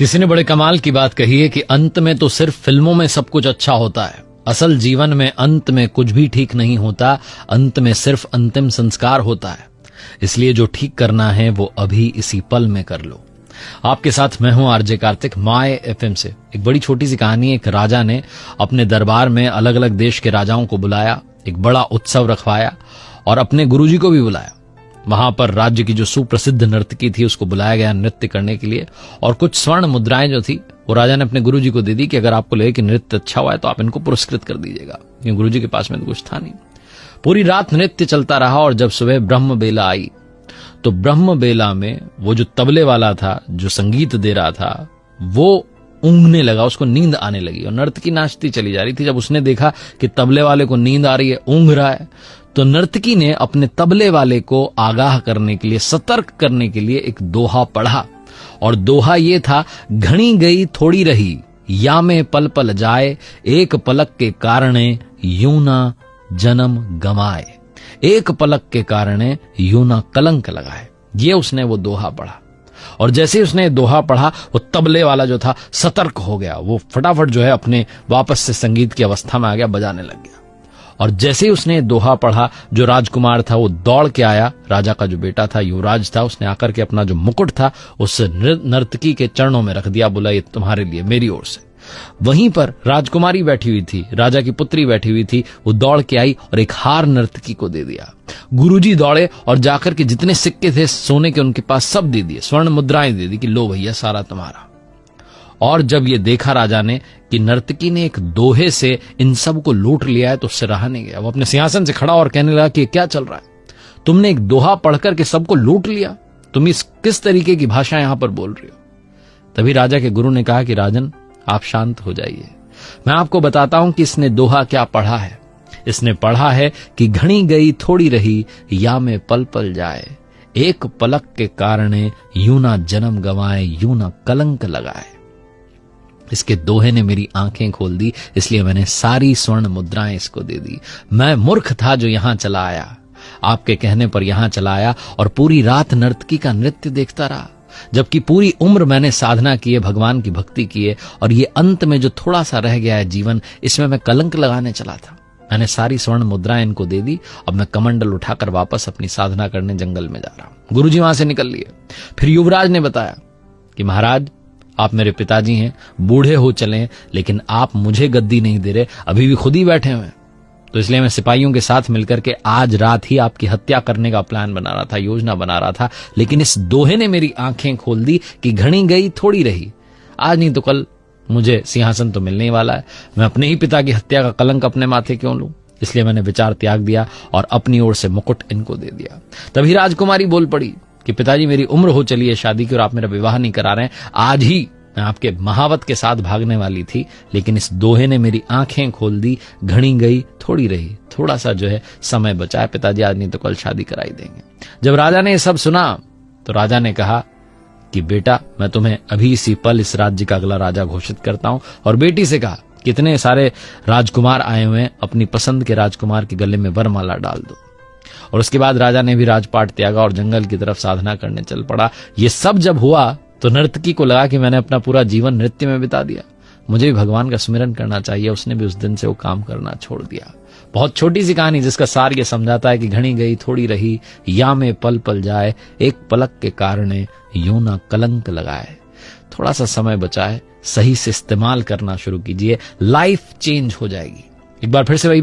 किसी ने बड़े कमाल की बात कही है कि अंत में तो सिर्फ फिल्मों में सब कुछ अच्छा होता है, असल जीवन में अंत में कुछ भी ठीक नहीं होता, अंत में सिर्फ अंतिम संस्कार होता है। इसलिए जो ठीक करना है वो अभी इसी पल में कर लो। आपके साथ मैं हूं आरजे कार्तिक, माय एफएम से। एक बड़ी छोटी सी कहानी। एक राजा ने अपने दरबार में अलग अलग देश के राजाओं को बुलाया, एक बड़ा उत्सव रखवाया और अपने गुरुजी को भी बुलाया। वहां पर राज्य की जो सुप्रसिद्ध नर्तकी थी उसको बुलाया गया नृत्य करने के लिए, और कुछ स्वर्ण मुद्राएं जो थी वो राजा ने अपने गुरुजी को दे दी कि अगर आपको लगे कि नृत्य अच्छा हुआ है तो आप इनको पुरस्कृत कर दीजिएगा, क्योंकि गुरुजी के पास में तो कुछ था नहीं। पूरी रात नृत्य चलता रहा और जब सुबह ब्रह्म बेला आई तो ब्रह्म बेला में वो जो तबले वाला था, जो संगीत दे रहा था, वो ऊँघने लगा, उसको नींद आने लगी और नर्तकी नाचती चली जा रही थी। जब उसने देखा कि तबले वाले को नींद आ रही है, ऊँघ रहा है, तो नर्तकी ने अपने तबले वाले को आगाह करने के लिए, सतर्क करने के लिए एक दोहा पढ़ा। और दोहा ये था, घनी गई थोड़ी रही या में पल पल जाए, एक पलक के कारणे यूं ना जन्म गमाए, एक पलक के कारणे यूं ना कलंक लगाए। ये उसने वो दोहा पढ़ा और जैसे ही उसने दोहा पढ़ा वो तबले वाला जो था सतर्क हो गया। वो फटाफट जो है अपने वापस से संगीत की अवस्था में आ गया, बजाने लग गया। और जैसे ही उसने दोहा पढ़ा, जो राजकुमार था वो दौड़ के आया, राजा का जो बेटा था, युवराज था, उसने आकर के अपना जो मुकुट था उस नर्तकी के चरणों में रख दिया, बोला ये तुम्हारे लिए मेरी ओर से। वहीं पर राजकुमारी बैठी हुई थी, राजा की पुत्री बैठी हुई थी, वो दौड़ के आई और एक हार नर्तकी को दे दिया। गुरुजी दौड़े और जाकर के जितने सिक्के थे सोने के उनके पास सब दे दिए, स्वर्ण मुद्राएं दे दी कि लो भैया सारा तुम्हारा। और जब ये देखा राजा ने कि नर्तकी ने एक दोहे से इन सब को लूट लिया है तो उससे रहा नहीं गया। वो अपने सिंहासन से खड़ा और कहने लगा कि क्या चल रहा है, तुमने एक दोहा पढ़कर के सबको लूट लिया, तुम इस किस तरीके की भाषा यहां पर बोल रही हो। तभी राजा के गुरु ने कहा कि राजन आप शांत हो जाइए, मैं आपको बताता हूं कि इसने दोहा क्या पढ़ा है। इसने पढ़ा है कि घनी गई थोड़ी रही या में पल पल जाए, एक पलक के कारणे यूं ना जन्म गंवाए, यूं ना कलंक लगाए। इसके दोहे ने मेरी आंखें खोल दी, इसलिए मैंने सारी स्वर्ण मुद्राएं इसको दे दी। मैं मूर्ख था जो यहां चला आया, आपके कहने पर यहां चला आया और पूरी रात नर्तकी का नृत्य देखता रहा, जबकि पूरी उम्र मैंने साधना की है, भगवान की भक्ति की है, और ये अंत में जो थोड़ा सा रह गया है जीवन, इसमें मैं कलंक लगाने चला था। मैंने सारी स्वर्ण मुद्राएं इनको दे दी। अब मैं कमंडल उठाकर वापस अपनी साधना करने जंगल में जा रहा हूं। गुरुजी वहां से निकल लिए। फिर युवराज ने बताया कि महाराज आप मेरे पिताजी हैं, बूढ़े हो चले, लेकिन आप मुझे गद्दी नहीं दे रहे, अभी भी खुद ही बैठे हुए हैं, तो इसलिए मैं सिपाहियों के साथ मिलकर के आज रात ही आपकी हत्या करने का प्लान बना रहा था, योजना बना रहा था। लेकिन इस दोहे ने मेरी आंखें खोल दी कि घनी गई थोड़ी रही, आज नहीं तो कल मुझे सिंहासन तो मिलने ही वाला है, मैं अपने ही पिता की हत्या का कलंक अपने माथे क्यों लूं। इसलिए मैंने विचार त्याग दिया और अपनी ओर से मुकुट इनको दे दिया। तभी राजकुमारी बोल पड़ी कि पिताजी मेरी उम्र हो चली है शादी की और आप मेरा विवाह नहीं करा रहे हैं, आज ही मैं आपके महावत के साथ भागने वाली थी, लेकिन इस दोहे ने मेरी आंखें खोल दी, घनी गई थोड़ी रही, थोड़ा सा जो है समय बचा है, पिताजी आज नहीं तो कल शादी कराई देंगे। जब राजा ने ये सब सुना तो राजा ने कहा कि बेटा मैं तुम्हें अभी इसी पल इस राज्य का अगला राजा घोषित करता हूं। और बेटी से कहा कितने सारे राजकुमार आए हुए हैं, अपनी पसंद के राजकुमार के गले में वरमाला डाल दो। और उसके बाद राजा ने भी राजपाट त्यागा और जंगल की तरफ साधना करने चल पड़ा। ये सब जब हुआ तो नर्तकी को लगा कि मैंने अपना पूरा जीवन नृत्य में बिता दिया, मुझे भी भगवान का स्मरण करना चाहिए। उसने भी उस दिन से वो काम करना छोड़ दिया। बहुत छोटी सी कहानी जिसका सार ये समझाता है कि घनी गई थोड़ी रही या में पल पल जाए, एक पलक के कारणे यूं ना कलंक लगाए। थोड़ा सा समय बचाए, सही से इस्तेमाल करना शुरू कीजिए, लाइफ चेंज हो जाएगी। एक बार फिर से वही